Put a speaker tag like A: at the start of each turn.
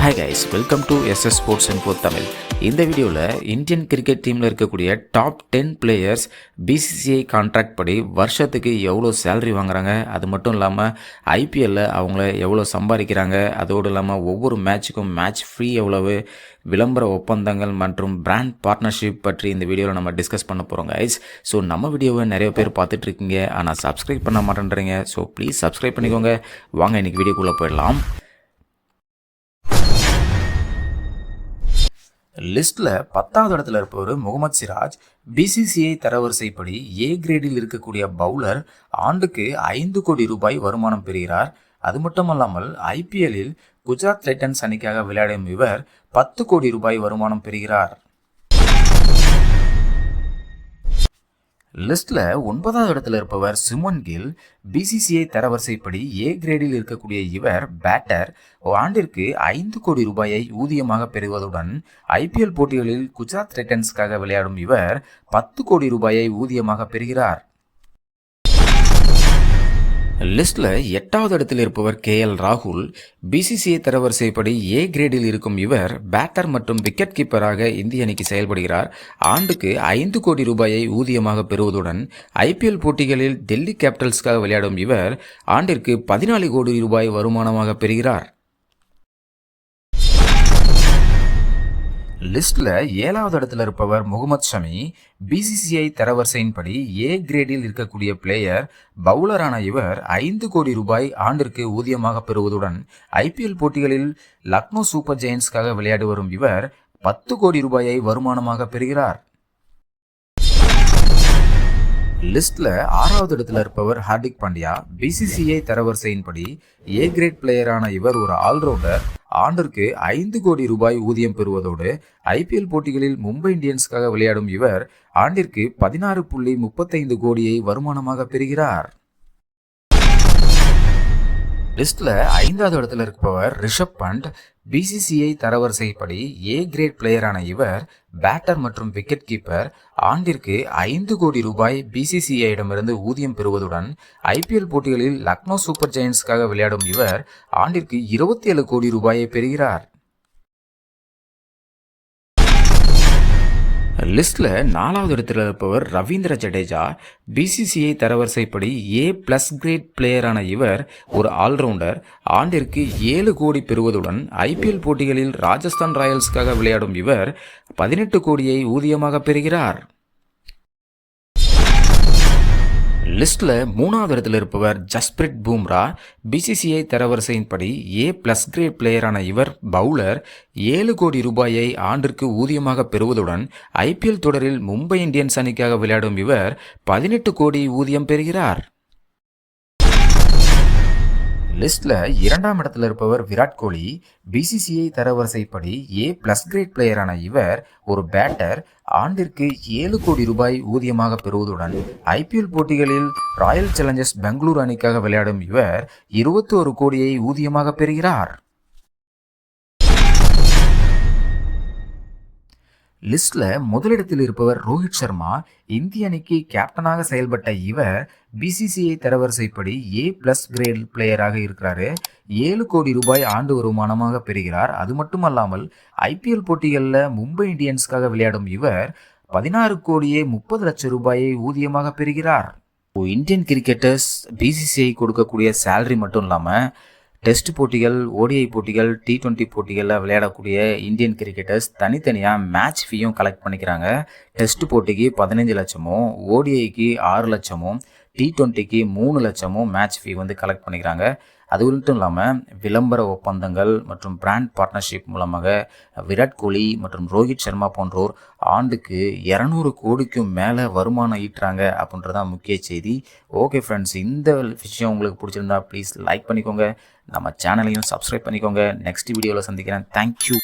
A: Hi guys, welcome to SS sports info Tamil. இந்த வீடியோவில் Indian cricket டீமில் இருக்கக்கூடிய டாப் 10 பிளேயர்ஸ் BCCI கான்ட்ராக்ட் படி வருஷத்துக்கு எவ்வளோ சேலரி வாங்குறாங்க, அது மட்டும் இல்லாமல் IPLல அவங்கள எவ்வளோ சம்பாதிக்கிறாங்க, அதோடு இல்லாமல் ஒவ்வொரு மேட்சுக்கும் மேட்ச் ஃப்ரீ எவ்வளவு, விளம்பர ஒப்பந்தங்கள் மற்றும் பிராண்ட் பார்ட்னர்ஷிப் பற்றி இந்த வீடியோவில் நம்ம டிஸ்கஸ் பண்ண போகிறோம் கைஸ். ஸோ நம்ம வீடியோவை நிறைய பேர் பார்த்துட்ருக்கீங்க, ஆனால் சப்ஸ்கிரைப் பண்ண மாட்டேன்றீங்க. ஸோ ப்ளீஸ் சப்ஸ்கிரைப் பண்ணிக்கோங்க. வாங்க இன்றைக்கி வீடியோக்குள்ளே போயிடலாம். லிஸ்ட்டில் 10வது இடத்துல இருப்பவர் முகமது சிராஜ். BCCI தரவரிசைப்படி A கிரேடில் இருக்கக்கூடிய பவுலர் ஆண்டுக்கு 5 கோடி ரூபாய் வருமானம் பெறுகிறார். அது மட்டுமல்லாமல் IPLலில் குஜராத் டைட்டன்ஸ் அணிக்காக விளையாடும் இவர் 10 கோடி ரூபாய் வருமானம் பெறுகிறார். லிஸ்ட்டில் 9வது இடத்துல இருப்பவர் சுமன் கில். BCCI தரவரிசைப்படி A கிரேடில் இருக்கக்கூடிய இவர் பேட்டர். ஆண்டிற்கு 5 கோடி ரூபாயை ஊதியமாக பெறுவதுடன் IPL போட்டிகளில் குஜராத் டைட்டன்ஸ்க்காக விளையாடும் இவர் 10 கோடி ரூபாயை ஊதியமாக பெறுகிறார். லிஸ்ட்டில் 8வது இடத்தில் இருப்பவர் KL ராகுல். BCCI தரவரிசைப்படி A கிரேடில் இருக்கும் இவர் பேட்டர் மற்றும் விக்கெட் கீப்பராக இந்திய அணிக்கு செயல்படுகிறார். ஆண்டுக்கு 5 கோடி ரூபாயை ஊதியமாக பெறுவதுடன் IPL போட்டிகளில் டெல்லி கேபிட்டல்ஸ்க்காக விளையாடும் இவர் ஆண்டிற்கு 14 கோடி ரூபாய் வருமானமாக பெறுகிறார். லிஸ்ட்டில் 7வது இடத்துல இருப்பவர் முகமது ஷமி. BCCI தரவரிசையின்படி A கிரேடில் இருக்கக்கூடிய பிளேயர் பவுலரான இவர் 5 கோடி ரூபாய் ஆண்டிற்கு ஊதியமாக பெறுவதுடன் IPL போட்டிகளில் லக்னோ சூப்பர் ஜெயின்ஸ்க்காக விளையாடி வரும் இவர் 10 கோடி ரூபாயை வருமானமாக பெறுகிறார். லிஸ்ட்டில் 6வது இடத்துல இருப்பவர் ஹார்திக் பாண்டியா. BCCI தரவரிசையின்படி A கிரேட் பிளேயரான இவர் ஒரு ஆல்ரவுண்டர். ஆண்டிற்கு 5 கோடி ரூபாய் ஊதியம் பெறுவதோடு IPL போட்டிகளில் மும்பை இந்தியன்ஸ்க்காக விளையாடும் இவர் ஆண்டிற்கு 16.35 கோடியை வருமானமாக பெறுகிறார். லிஸ்ட்டில் 5வது இடத்துல இருப்பவர் ரிஷப் பண்ட். BCCI தரவரிசைப்படி A கிரேட் பிளேயரான இவர் பேட்டர் மற்றும் விக்கெட் கீப்பர். ஆண்டிற்கு 5 கோடி ரூபாய் BCCIயிடமிருந்து ஊதியம் பெறுவதுடன் IPL போட்டிகளில் லக்னோ சூப்பர் ஜெயின்ஸ்க்காக விளையாடும் இவர் ஆண்டிற்கு 27 கோடி ரூபாயை பெறுகிறார். லிஸ்ட்டில் 4வது இடத்துல இருப்பவர் ரவீந்திர ஜடேஜா. BCCI தரவரிசைப்படி A+ கிரேட் பிளேயரான இவர் ஒரு ஆல்ரவுண்டர். ஆண்டிற்கு 7 கோடி பெறுவதுடன் IPL போட்டிகளில் ராஜஸ்தான் ராயல்ஸ்க்காக விளையாடும் இவர் 18 கோடியை ஊதியமாக பெறுகிறார். லிஸ்ட்டில் 3வது இடத்துல இருப்பவர் ஜஸ்பிரிட் பூம்ரா. BCCI தரவரிசையின்படி A+ கிரேட் பிளேயரான இவர் பவுலர். 7 கோடி ரூபாயை ஆண்டிற்கு ஊதியமாக பெறுவதுடன் IPL தொடரில் மும்பை இந்தியன்ஸ் அணிக்காக விளையாடும் இவர் 18 கோடி ஊதியம் பெறுகிறார். லிஸ்ட்டில் 2ஆம் இடத்துல இருப்பவர் விராட் கோலி. BCCI தரவரிசைப்படி A+ கிரேட் பிளேயரான இவர் ஒரு பேட்டர். ஆண்டிற்கு 7 கோடி ரூபாய் ஊதியமாக பெறுவதுடன் IPL போட்டிகளில் ராயல் சேலஞ்சர்ஸ் பெங்களூரு அணிக்காக விளையாடும் இவர் 21 கோடியை ஊதியமாக பெறுகிறார். லிஸ்ட்டில் முதலிடத்தில் இருப்பவர் ரோஹித் சர்மா. இந்திய அணிக்கு கேப்டனாக செயல்பட்ட இவர் BCCI தரவரிசைப்படி A+ கிரேட் பிளேயராக இருக்கிறாரு. 7 கோடி ரூபாய் ஆண்டு வருமானமாக பெறுகிறார். அது மட்டுமல்லாமல் IPL போட்டிகளில் மும்பை இந்தியன்ஸ்க்காக விளையாடும் இவர் 16 கோடியே 30 லட்சம் ரூபாயை ஊதியமாக பெறுகிறார். இந்தியன் கிரிக்கெட்டர்ஸ் BCCI கொடுக்கக்கூடிய சேலரி மட்டும் இல்லாமல் டெஸ்ட் போட்டிகள், ODI போட்டிகள், T20 போட்டிகளில் விளையாடக்கூடிய இந்தியன் கிரிக்கெட்டர்ஸ் தனித்தனியாக மேட்ச் ஃபீயும் கலெக்ட் பண்ணிக்கிறாங்க. டெஸ்ட் போட்டிக்கு 15 லட்சமும், ODIக்கு 6 லட்சமும், T20க்கு 3 லட்சமும் மேட்ச் ஃபீ வந்து கலெக்ட் பண்ணிக்கிறாங்க. அது மட்டும் இல்லாமல் விளம்பர ஒப்பந்தங்கள் மற்றும் பிராண்ட் பார்ட்னர்ஷிப் மூலமாக விராட் கோலி மற்றும் ரோஹித் சர்மா போன்றோர் ஆண்டுக்கு 200 கோடிக்கும் மேலே வருமானம் ஈட்டுறாங்க அப்படின்றதான் முக்கிய செய்தி. ஓகே ஃப்ரெண்ட்ஸ், இந்த விஷயம் உங்களுக்கு பிடிச்சிருந்தா ப்ளீஸ் லைக் பண்ணிக்கோங்க, நம்ம சேனலையும் சப்ஸ்கிரைப் பண்ணிக்கோங்க. நெக்ஸ்ட் வீடியோவில் சந்திக்கிறேன். தேங்க்யூ.